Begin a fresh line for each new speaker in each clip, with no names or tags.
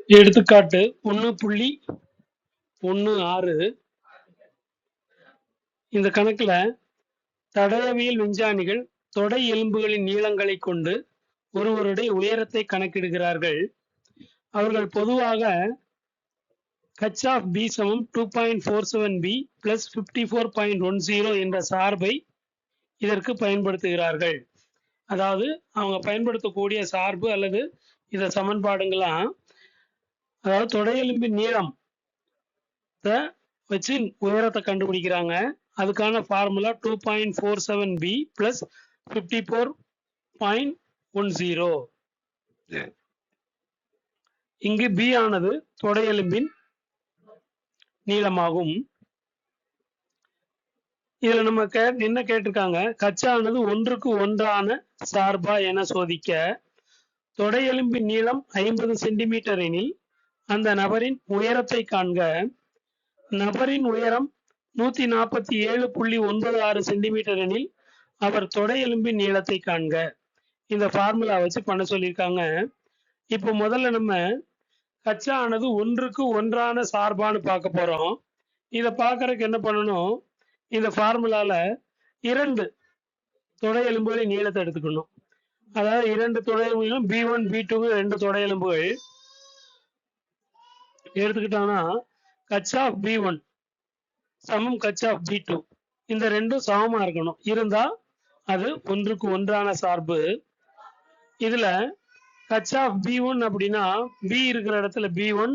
எடுத்துக்காட்டு 1.16 இந்த கணக்குல தடயவியல் விஞ்ஞானிகள் தொடை எலும்புகளின் நீளங்களை கொண்டு ஒருவருடைய உயரத்தை கணக்கிடுகிறார்கள். அவர்கள் பொதுவாக h of b சமம் 2.47b plus 54.10 என்ற சார்பை இதற்கு பயன்படுத்துகிறார்கள். அதாவது அவங்க பயன்படுத்தக்கூடிய சார்பு அல்லது இந்த சமன்பாடுங்களாம் அதாவது தொடை எலும்பின் நீளம் வச்சு உயரத்தை கண்டுபிடிக்கிறாங்க. அதுக்கான ஃபார்முலா 2.47b plus 54.10. இங்கு b ஆனது தொடை எலும்பின் நீளமாகும். இதுல நம்ம என்ன கேட்டிருக்காங்க, கச்சானது ஒன்றுக்கு ஒன்றான சார்பா என சோதிக்க தொடை எலும்பின் நீளம் 50 சென்டிமீட்டர் எனில் அந்த நபரின் உயரத்தை காண்க. நபரின் உயரம் 147.96 சென்டிமீட்டர் எனில் அவர் தொடை எலும்பின் நீளத்தை காண்க. இந்த ஃபார்முலா வச்சு பண்ண சொல்லியிருக்காங்க. இப்போ முதல்ல நம்ம கச்சா ஆனது ஒன்றுக்கு ஒன்றான சார்பான்னு பார்க்க போறோம். இதை பார்க்கறதுக்கு என்ன பண்ணணும், இந்த ஃபார்முலால 2 தொடை எலும்புகளின் நீளத்தை எடுத்துக்கணும். அதாவது 2 தொடை எலும்புகளும் B1 B2 2 தொடை எலும்புகள் எடுத்துக்கிட்டோம்னா கச் ஆஃப் B1 சமம் கச் ஆஃப் B2 இந்த ரெண்டும் சமமா இருக்கணும். இருந்தா அது ஒன்றுக்கு ஒன்றான சார்பு. இதுல கச் ஆஃப் B1 அப்படின்னா B இருக்கிற இடத்துல B1,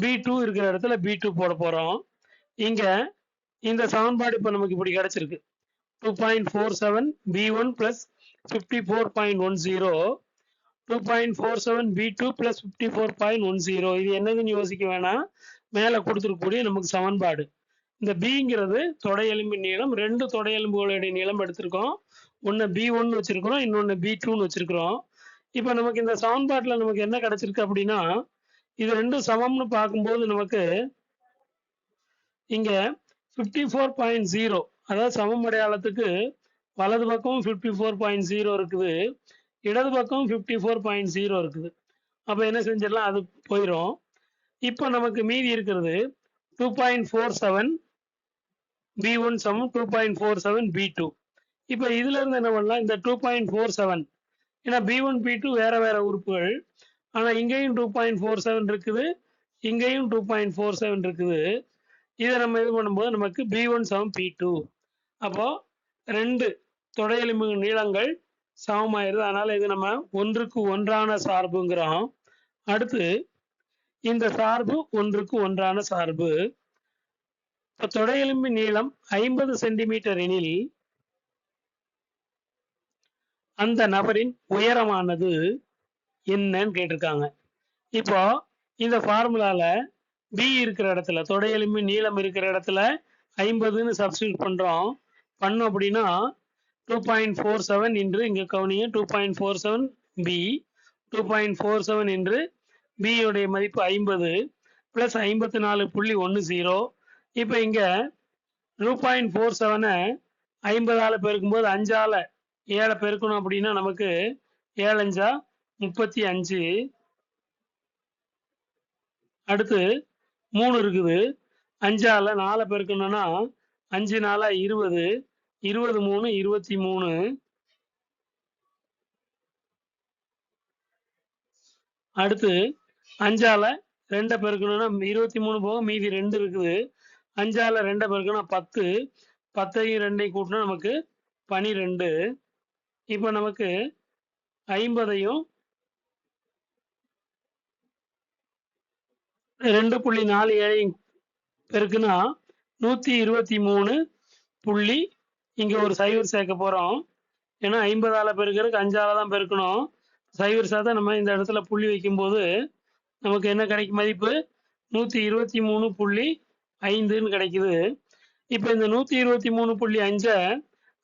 B2 இருக்கிற இடத்துல B2 போட போறோம். இங்க இந்த சமன்பாடு இப்ப நமக்கு இப்படி கிடைச்சிருக்கு. 2.47 B1 plus 54.10 2.47 B2 plus 54.10. இது என்னதுன்னு யோசிக்க வேணாம், மேல கொடுத்துருக்கக்கூடிய நமக்கு சமன்பாடு. இந்த பிங்கிறது தொடை எலும்பின் நீளம். 2 தொடை எலும்புகளுடைய நீளம் எடுத்திருக்கோம். ஒன்னு B1 வச்சிருக்கிறோம், இன்னொன்னு B2 வச்சிருக்கிறோம். இப்ப நமக்கு இந்த சமன்பாட்டுல நமக்கு என்ன கிடைச்சிருக்கு அப்படின்னா, இது ரெண்டும் சமம்னு பார்க்கும்போது நமக்கு இங்க 54.0 அதாவது சமம் அடையாளத்துக்கு வலது பக்கம் 54.0 இருக்குது, இடது பக்கம் 54.0 இருக்குது. அப்ப என்ன செஞ்சிடலாம், அது போயிடும். இப்போ நமக்கு மீதி இருக்கிறது 2.47 B1 சமம் 2.47 B2. இப்போ இதுல இருந்து என்ன பண்ணலாம், இந்த 2.47 ஏன்னா B1 B2 வேற வேற உறுப்புகள், ஆனா இங்கேயும் 2.47 இருக்குது, இங்கேயும் 2.47 இருக்குது. இதை நம்ம இது பண்ணும்போது நமக்கு B1 சமம் B2. அப்போ 2 தொடை எலும்பு நீளங்கள் சமமாயிருது. அதனால இது நம்ம ஒன்றுக்கு ஒன்றான சார்புங்கிறோம். அடுத்து இந்த சார்பு ஒன்றுக்கு ஒன்றான சார்பு. தொடை எலும்பின் நீளம் 50 சென்டிமீட்டர் எனில் அந்த நபரின் உயரமானது என்னன்னு கேட்டிருக்காங்க. இப்போ இந்த ஃபார்முலால B இருக்கிற இடத்துல தொடை எலும்பின் நீளம் இருக்கிற இடத்துல 50ன்னு சப்ஸ்டியூட் பண்றோம். பண்ணோம் அப்படின்னா 2.47 என்று இங்க கவனிங்க, 2.47 B 2.47 என்று B உடைய மதிப்பு 50 பிளஸ் 54.10. இப்போ இங்க 2.47 50ஆல பெருக்கும்போது 5ஆல 7 பெருக்கணும் அப்படின்னா நமக்கு 7 5 35. அடுத்து 3 இருக்குது, 5ஆல 4 பெருக்கணும்னா 5 4 20 20 3 23. அடுத்து 5ஆல 2 பெருக்கணும்னா 23 போக மீதி 2 இருக்குது, 5ஆல 2 பெருக்கணும் 10 10ஐயும் 2ஐயும் கூட்டினா நமக்கு 12. இப்போ நமக்கு 50ஐயும் 2.47 பெருக்குனா 123. இங்க ஒரு சைவர் சேர்க்க போறோம். ஏன்னா 50ஆல பெருக்கிறதுக்கு 5ஆல தான் பெருக்கணும். சைவர் சேர்த்தா நம்ம இந்த இடத்துல புள்ளி வைக்கும்போது நமக்கு என்ன கிடைக்கும், மதிப்பு 123.5ன்னு கிடைக்குது. இப்போ இந்த 123.5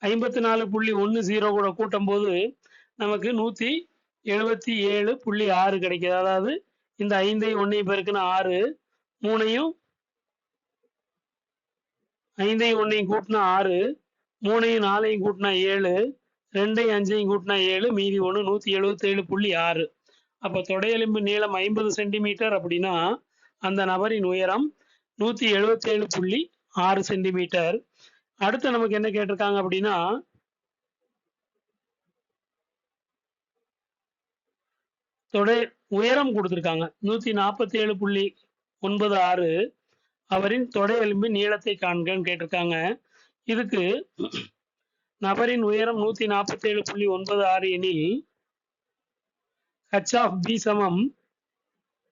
54.10 கூட கூட்டும் போது நமக்கு 177.6 கிடைக்குது. அதாவது இந்த 5ஐயும் 1ஐயும் பெருக்குனா 6, 3ஐயும் 5ஐயும் 1ஐயும் கூட்டினா 6, 3ஐயும் 4ஐயும் கூட்டினா 7, 2ஐயும் 5ஐயும் கூட்டினா 7, மீதி 1 177.6. அப்போ தொடை எலும்பு நீளம் 50 சென்டிமீட்டர் அப்படின்னா அந்த நபரின் உயரம் 177.6 சென்டிமீட்டர். அடுத்து நமக்கு என்ன கேட்டிருக்காங்க அப்படின்னா தொடை உயரம் கொடுத்திருக்காங்க 147.96. அவரின் தொடை எலும்பின் நீளத்தை காண்கன்னு கேட்டிருக்காங்க. இதுக்கு நபரின் உயரம் 147.96 எனில் h of b சமம்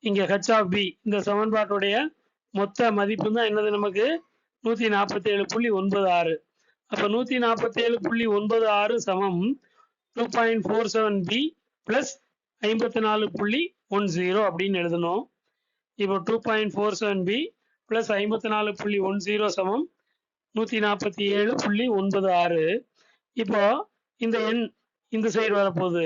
இங்க h of b இந்த சமன்பாட்டுடைய மொத்த மதிப்பு தான் என்னது நமக்கு 147.96. அப்ப 147.96 சமம் 2.47b பிளஸ் 54.10 அப்படின்னு எழுதணும். இப்போ 2.47b பிளஸ் 54.10 சமம் 147.96. இப்போ இந்த எண் இந்த சைடு வரப்போகுது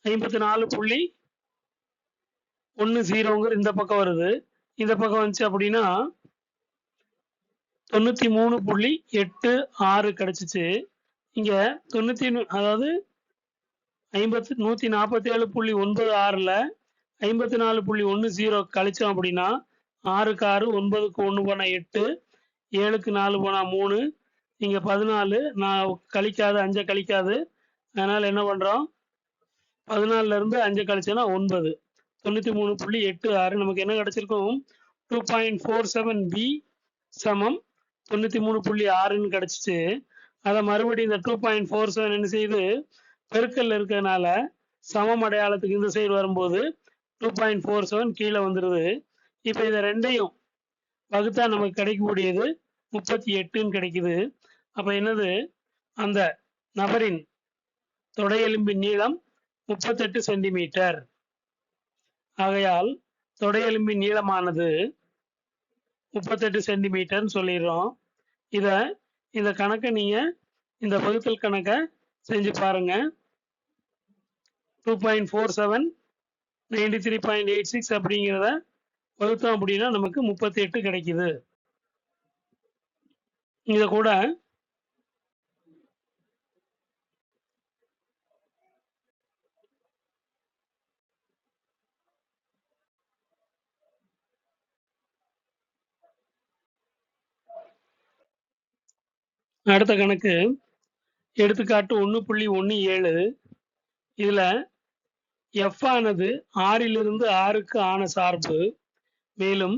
54.10 இந்த பக்கம் வருது. இந்த பக்கம் வந்துச்சு அப்படின்னா 93.86 கிடைச்சிச்சு. இங்க 147.96ல 54.10 கழிச்சோம் அப்படின்னா 6க்கு 6 9க்கு 1 போனா 8 7க்கு 4 போனா 3 இங்க 14 நான் கழிக்காது 5 கழிக்காது. அதனால என்ன பண்றோம் 14ல இருந்து 5 கழிச்சோன்னா 9 93.86 நமக்கு என்ன கிடைச்சிருக்கும் 2.47b சமம் 93.6ன்னு கிடைச்சிச்சு. அதை மறுபடியும் இந்த 2.47 என்ன செய்யுது பெருக்கல்ல இருக்கிறதுனால சமம் அடையாளத்துக்கு இந்த சைடு வரும்போது 2.47 கீழே வந்துடுது. இப்போ இதை ரெண்டையும் வகுத்தா நமக்கு கிடைக்கக்கூடியது 38ன்னு கிடைக்குது. அப்ப என்னது அந்த நபரின் தொடை எலும்பின் நீளம் 38 சென்டிமீட்டர். ஆகையால் தொடை எலும்பின் நீளமானது 38 சென்டிமீட்டர்னு சொல்லிடுறோம். இந்த கணக்கை நீங்க இந்த வகுத்தல் கணக்கை செஞ்சு பாருங்க. 2.47 93.86 அப்படிங்கிறத வகுத்தோம் அப்படின்னா நமக்கு 38 கிடைக்குது. இத கூட அடுத்த கணக்கு எடுத்துக்காட்டு 1.17. இதுல f ஆனது ஆறிலிருந்து ஆறுக்கு ஆன சார்பு. மேலும்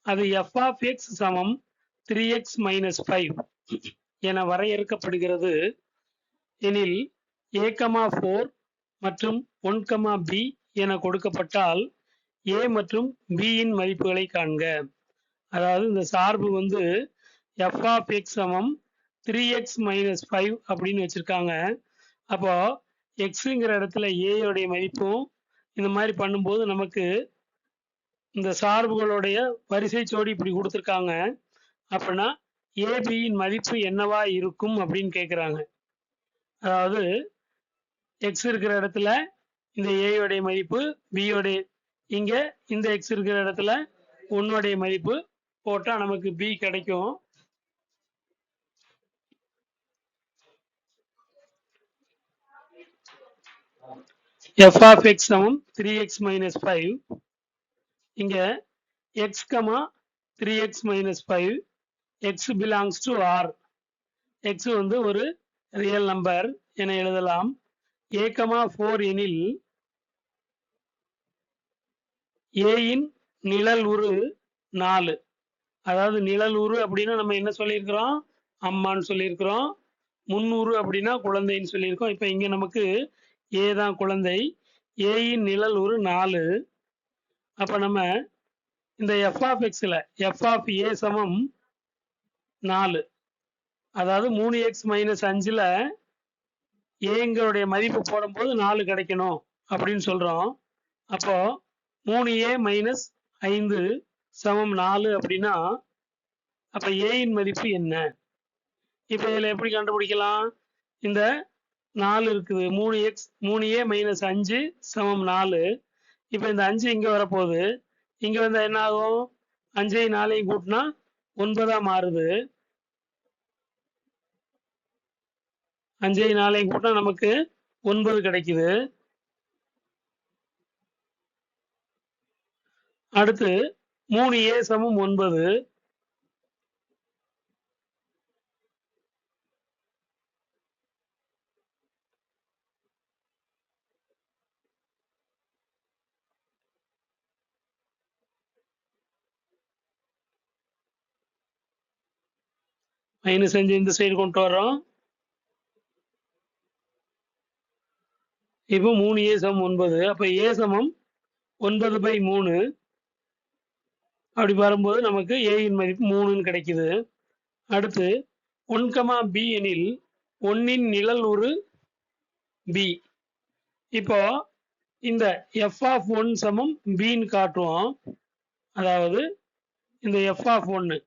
அது f of x சமம் 3x minus 5 என வரையறுக்கப்படுகிறது எனில் a, 4 மற்றும் 1, b என கொடுக்கப்பட்டால் a மற்றும் b இன் மதிப்புகளை காண்க. அதாவது இந்த சார்பு வந்து f of x சமம் 3x minus 5 அப்படின்னு வச்சிருக்காங்க. அப்போ எக்ஸுங்கிற இடத்துல ஏயோடைய மதிப்பும் இந்த மாதிரி பண்ணும்போது நமக்கு இந்த சார்புகளுடைய வரிசை ஜோடி இப்படி கொடுத்துருக்காங்க. அப்படின்னா ஏபியின் மதிப்பு என்னவா இருக்கும் அப்படின்னு கேட்குறாங்க. அதாவது எக்ஸ் இருக்கிற இடத்துல இந்த ஏயோடைய மதிப்பு, பியோடைய இங்க இந்த எக்ஸ் இருக்கிற இடத்துல 1 மதிப்பு போட்டா நமக்கு பி கிடைக்கும். f of x சமம் 3x minus 5. இங்க x, 3x minus 5 x belongs to R. x வந்து ஒரு ரியல் நம்பர் என எழுதலாம். a, 4 எனில் a இன் நிழல் உரு 4. அதாவது நிழல் உரு அப்படின்னா நம்ம என்ன சொல்லியிருக்கிறோம் அம்மான்னு சொல்லியிருக்கிறோம். முன்னூறு அப்படின்னா குழந்தைன்னு சொல்லியிருக்கோம். இப்போ இங்க நமக்கு ஏ தான் குழந்தை. ஏயின் நிழல் உரு 4. அப்ப நம்ம இந்த f of xல f of a சமம் 4. அதாவது 3x minus 5ல ஏங்களுடைய மதிப்பு போடும்போது 4 கிடைக்கணும் அப்படின்னு சொல்றோம். அப்போ 3a minus 5 சமம் 4 அப்படின்னா அப்ப ஏயின் மதிப்பு என்ன? இப்ப இதுல எப்படி கண்டுபிடிக்கலாம்? இந்த 4 இருக்குது 3a minus 5 சமம் 4. இப்ப இந்த 5 இங்க வரப்போகுது. இங்க வந்தா என்ன ஆகும்? 5ஐயும் 4ஐயும் கூட்டினா 9ஆ மாறுது. 5ஐயும் 4ஐயும் கூட்டினா நமக்கு 9 கிடைக்குது. அடுத்து 3a சமம் 9. -5 இந்த சைடு கொண்டு வர்றோம். இப்போ 3a சமம் 9. அப்ப a சமம் 9/3. அப்படி வரும்போது நமக்கு a இன் மதிப்பு 3ன்னு கிடைக்குது. அடுத்து 1, b எனில் 1 இன் நிழல் உரு b. இப்போ இந்த f(1) சமம் bன்னு காட்டுவோம். அதாவது இந்த f(1)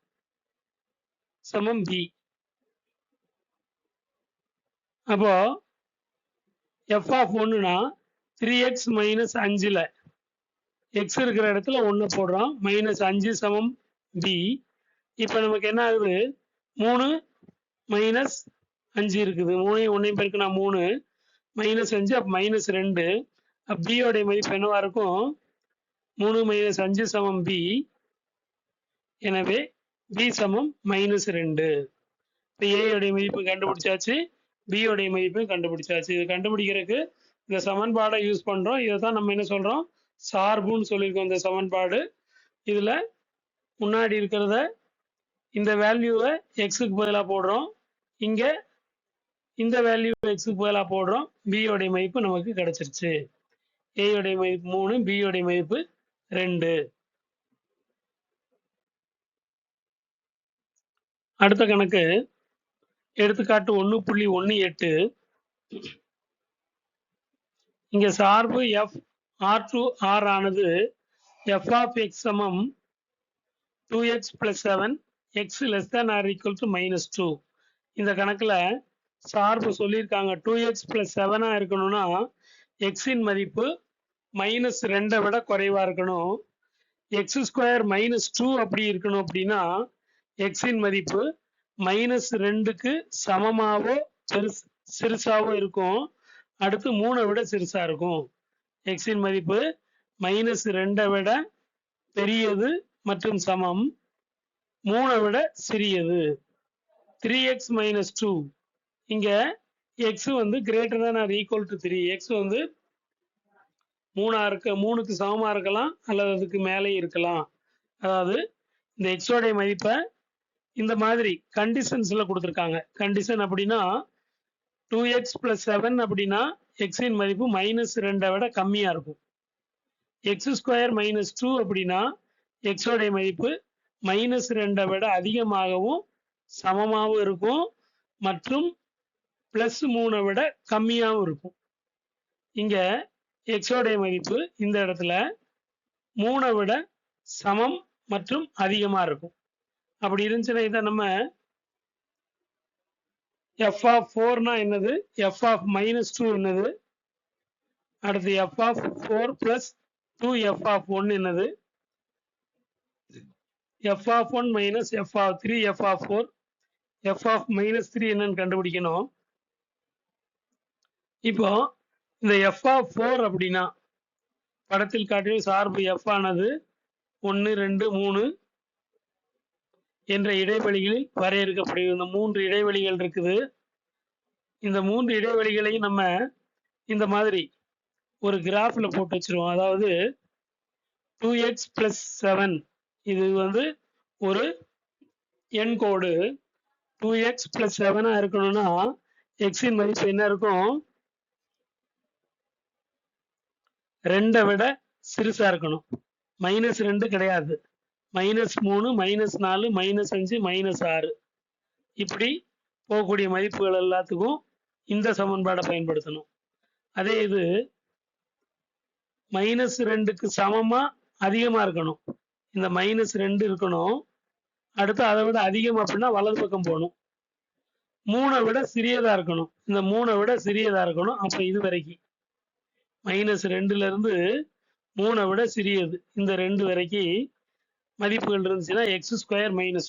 சமம் b. அப்போ f(1)னா 3x - 5ல x இருக்கிற இடத்துல 1 போடுறோம். -5 சமம் b. இப்போ நமக்கு என்ன ஆகுது? 3 - 5 இருக்குது. 3ஐயும் 1ஐயும் பெருக்கினா 3 -5 அப்ப -2. அப்ப b யோடைய மதிப்பு என்னவா இருக்கும்? 3 - 5 சமம் b. எனவே b சமம் -2. இப்போ a யோடைய மதிப்பு கண்டுபிடிச்சாச்சு, b யோடைய மதிப்பு கண்டுபிடிச்சாச்சு. இது கண்டுபிடிக்கிறதுக்கு இந்த சமன்பாடை யூஸ் பண்றோம். இதை தான் நம்ம என்ன சொல்றோம்? சார்புன்னு சொல்லியிருக்கோம் இந்த சமன்பாடு. இதுல முன்னாடி இருக்கிறத இந்த வேல்யூவை எக்ஸுக்கு பதிலாக போடுறோம், இங்க இந்த வேல்யூ எக்ஸுக்கு பதிலாக போடுறோம். b யோடைய மதிப்பு நமக்கு கிடைச்சிருச்சு. a யோடைய மதிப்பு 3, b யோடைய மதிப்பு 2. அடுத்த கணக்கு எடுத்துக்காட்டு 1.18. இங்க சார்பு f r to r ஆனது f of x சமம் 2x + 7 x less than or equal to -2. இந்த கணக்குல சார்பு சொல்லியிருக்காங்க 2x + 7 இருக்கணும்னா x இன் மதிப்பு -2 விட குறைவா இருக்கணும். x² - 2 அப்படி இருக்கணும். அப்படின்னா x இன் மதிப்பு -2க்கு சமமாவோ சிறுசாவோ இருக்கும். அடுத்து 3 விட சிறுசா இருக்கும். x இன் மதிப்பு -2 விட பெரியது மற்றும் சமம், 3 விட சிறியது. 3x - 2 இங்க x வந்து greater than or equal to 3. x வந்து 3க்கு சமமா இருக்கலாம் அல்லது அதுக்கு மேலே இருக்கலாம். அதாவது இந்த x உடைய மதிப்பை இந்த மாதிரி கண்டிஷன்ஸ்ல கொடுத்துருக்காங்க. கண்டிஷன் அப்படின்னா 2x + 7 அப்படின்னா x இன் மதிப்பு -2 விட கம்மியா இருக்கும். x² - 2 அப்படின்னா x உடைய மதிப்பு -2 விட அதிகமாகவும் சமமாகவும் இருக்கும் மற்றும் +3 விட கம்மியாகவும் இருக்கும். இங்க x உடைய மதிப்பு இந்த இடத்துல 3 விட சமம் மற்றும் அதிகமா இருக்கும். அப்படி இருந்துச்சுன்னா இதை நம்ம f(4)னா என்னது, f(-2) என்னது, அடுத்து f(4) + 2f(1) என்னது, f(1 - f(3), f(4), f(-3) என்னன்னு கண்டுபிடிக்கணும். இப்போ இந்த f(4) அப்படின்னா படத்தில் காட்டிய சார்பு f ஆனது 1, 2, 3 என்ற இடைவெளிகளில் வரையறுக்கப்படுகிறது. இந்த 3 இடைவெளிகள் இருக்குது. இந்த 3 இடைவெளிகளையும் நம்ம இந்த மாதிரி ஒரு கிராஃப்ல போட்டு வச்சிருவோம். அதாவது 2x + 7 இது வந்து ஒரு எண் கோடு. 2x + 7 இருக்கணும்னா x இன் மதிப்பு என்ன இருக்கும்? 2 விட சிறுசா இருக்கணும். -2 கிடையாது, -3, -4, -5, -6 இப்படி போகக்கூடிய மதிப்புகள் எல்லாத்துக்கும் இந்த சமன்பாடை பயன்படுத்தணும். அதே இது -2க்கு சமமா அதிகமா இருக்கணும். இந்த -2 இருக்கணும். அடுத்து அதை விட அதிகம் அப்படின்னா வலது பக்கம் போகணும். 3 விட சிறியதா இருக்கணும். இந்த 3 விட சிறியதா இருக்கணும். அப்ப இது வரைக்கும் -2ல இருந்து 3 விட சிறியது இந்த 2 வரைக்கும் மதிப்புகள் இருந்துச்சுன்னா x² -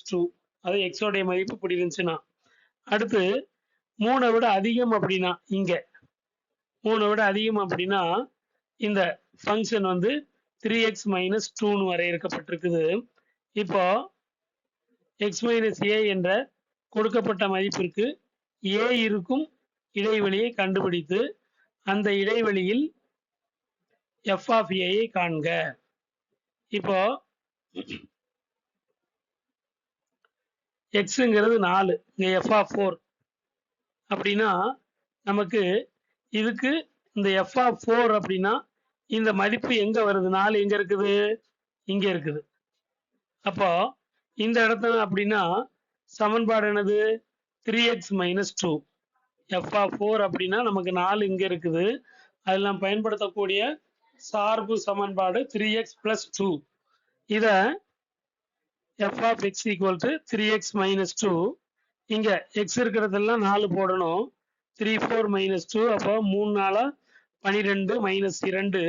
2, அது x உடைய மதிப்பு இப்படி இருந்துச்சுன்னா, அடுத்து 3 விட அதிகம் அப்படின்னா இங்க 3 விட அதிகம் அப்படின்னா இந்த ஃபங்க்ஷன் வந்து 3x minus 2 வரையறுக்கப்பட்டிருக்குது. இப்போ x minus a என்ற கொடுக்கப்பட்ட மதிப்பிற்கு a இருக்கும் இடைவெளியை கண்டுபிடித்து அந்த இடைவெளியில் f of a ஐ காண்க. இப்போ xங்கிறது 4, இங்க f of 4 அப்படின்னா நமக்கு இதுக்கு இந்த f of 4 அப்படின்னா இந்த மதிப்பு எங்க வருது? 4 எங்க இருக்குது? இங்க இருக்குது. அப்போ இந்த இடத்துல அப்படின்னா சமன்பாடு என்னது? 3x minus 2 f of 4 அப்படின்னா நமக்கு 4 இங்க இருக்குது. அதில் நாம் பயன்படுத்தக்கூடிய சார்பு சமன்பாடு 3x plus 2. இத f of x equal to 3x minus 2. இங்க x இருக்கிறதெல்லாம் 4 போடணும். 3 4 minus 2 அப்போ 3 4 12 minus 2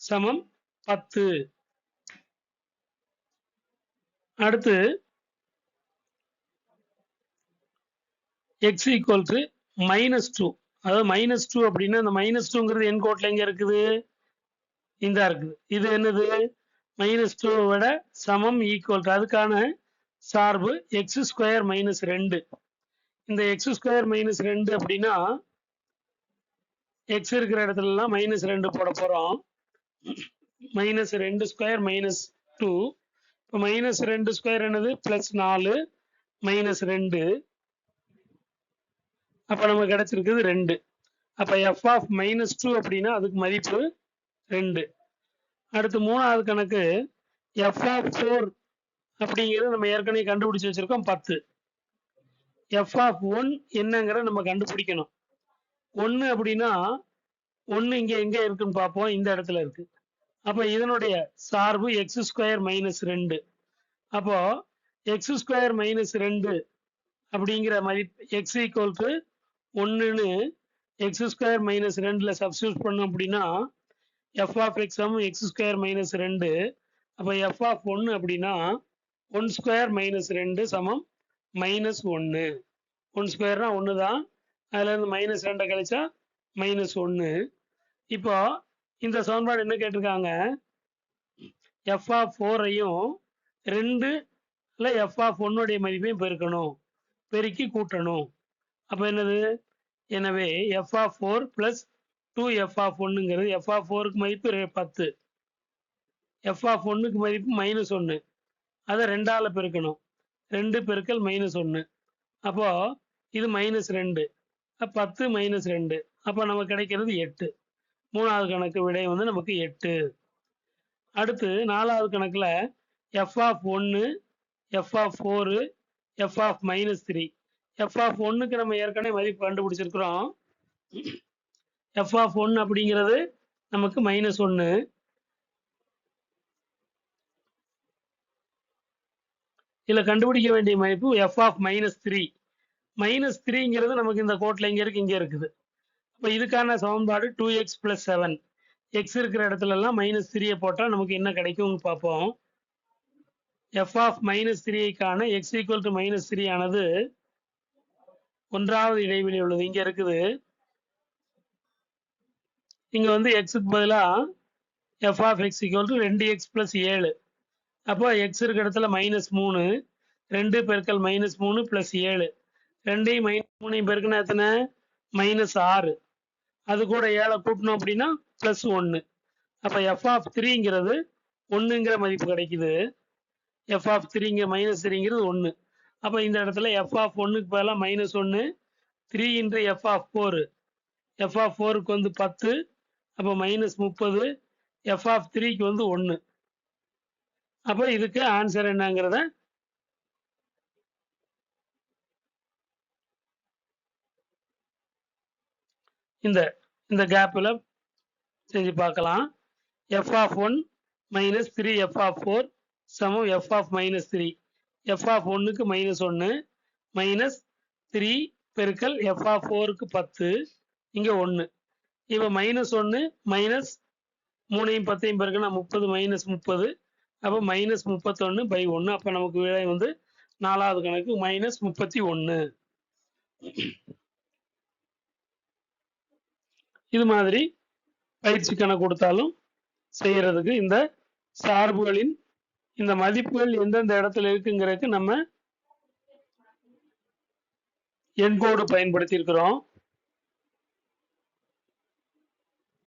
சமம் 10. அடுத்து x equal to minus 2. அதாவது minus 2 அப்படின்னா இந்த minus 2ங்கிறது என் கோட்ல எங்க இருக்குது? இந்த இருக்குது. இது என்னது? minus 2 விட சமம் ஈக்குவல் டு அதுக்கான சார்பு x ஸ்கொயர் மைனஸ் 2. இந்த x ஸ்கொயர் மைனஸ் 2 அப்படின்னா x இருக்கிற இடத்துலலாம் மைனஸ் 2 போட போறோம். Minus 2 square minus 2. இப்போ மைனஸ் 2 ஸ்கொயர் என்னது? Plus 4 minus 2. அப்போ நமக்கு கிடைச்சிருக்குது 2. அப்போ f of மைனஸ் 2 அப்படின்னா அதுக்கு மதிப்பு 2. அடுத்து மூணாவது கணக்கு f of 4 அப்படிங்கிறது நம்ம ஏற்கனவே கண்டுபிடிச்சு வச்சிருக்கோம் 10. f of 1 என்னங்கிறத நம்ம கண்டுபிடிக்கணும். 1 அப்படின்னா 1 இங்க எங்க இருக்குன்னு பார்ப்போம். இந்த இடத்துல இருக்கு. அப்போ இதனுடைய சார்பு x ஸ்கொயர் மைனஸ் 2. அப்போ x ஸ்கொயர் மைனஸ் 2 அப்படிங்கிற மதிப்பு x ஈக்குவல் டு 1ன்னு x ஸ்கொயர் மைனஸ் 2ல சப்ஸ்டியூட் பண்ணோம் அப்படின்னா f of x சமம் x ஸ்கொயர் மைனஸ் 2. அப்போ f of 1 அப்படின்னா 1 ஸ்கொயர் மைனஸ் 2 சமம் மைனஸ் 1. 1 ஸ்கொயர்னா 1 தான். அதுல இருந்து மைனஸ் 2 கழிச்சா மைனஸ் 1. இப்போ இந்த சமன்பாடு என்ன கேட்டிருக்காங்க? f of 4ஐயும் 2ல f of 1உடைய மதிப்பையும் பெருக்கணும், பெருக்கி கூட்டணும். அப்போ என்னது? எனவே f of 4 plus 2f of 1ங்கிறது f of 4க்கு மதிப்பு 10, f of 1க்கு மதிப்பு மைனஸ் 1. அதை 2ஆல பெருக்கணும். 2 பெருக்கல் மைனஸ் 1. அப்போ இது மைனஸ் 2. 10 மைனஸ் 2. அப்போ நமக்கு கிடைக்கிறது 8. மூணாவது கணக்கு விடை வந்து நமக்கு 8. அடுத்து நாலாவது கணக்குல f of 1, f of 4, f of minus 3. f of 1க்கு நம்ம ஏற்கனவே மதிப்பு கண்டுபிடிச்சிருக்கிறோம். f of 1 அப்படிங்கிறது நமக்கு மைனஸ் 1. இதுல கண்டுபிடிக்க வேண்டிய மதிப்பு f of மைனஸ் 3. மைனஸ் 3ங்கிறது நமக்கு இந்த கோட்ல எங்க இருக்கு? இங்க இருக்குது. அப்போ இதுக்கான சமன்பாடு 2x plus 7. x இருக்கிற இடத்துல எல்லாம் மைனஸ் 3 போட்டா நமக்கு என்ன கிடைக்கும்னு பார்ப்போம். f of மைனஸ் 3க்கான x ஈக்குவல் டு மைனஸ் 3 ஆனது 1வது இடைவெளி உள்ளது, இங்க இருக்குது. இங்க வந்து xக்கு பதிலா f of x equal to 2x plus 7. அப்போ x இருக்கிற இடத்துல மைனஸ் 3, 2 பெருக்கல் மைனஸ் 3 பிளஸ் 7. 2ஐயும் மைனஸ் 3ஐயும் பெருக்கினா எத்தனை? மைனஸ் 6. அது கூட 7 கூட்டணும் அப்படின்னா பிளஸ் 1. அப்போ f of 3ங்கிறது 1ங்கிற மதிப்பு கிடைக்குது. f of 3ங்கிற மைனஸ் 3ங்கிறது 1. அப்போ இந்த இடத்துல f of 1க்கு பதிலாக minus 1, 3 into f of 4. f of 4க்கு வந்து 10, அப்போ மைனஸ் 30. f of 3க்கு வந்து 1. அப்போ இதுக்கு ஆன்சர் என்னங்கிறத இந்த கேப்ல செஞ்சு பார்க்கலாம். f of 1 minus 3 f of 4 சமம் f of minus 3. f of 1க்கு மைனஸ் 1 மைனஸ் 3 பெருக்கல் f of 4க்கு 10, இங்க 1. இப்போ மைனஸ் 1 மைனஸ் 3ஐயும் 10ஐயும் பெருக்கினா 30 மைனஸ் 30. அப்போ மைனஸ் 31/1. அப்போ நமக்கு விடை வந்து நாலாவது கணக்கு மைனஸ் 31. இது மாதிரி பயிற்சி கணக்கு கொடுத்தாலும் செய்யறதுக்கு இந்த சார்புகளின் இந்த மதிப்புகள் எந்தெந்த இடத்துல இருக்குங்கிறதுக்கு நம்ம என்கோடு பயன்படுத்தி இருக்கிறோம்.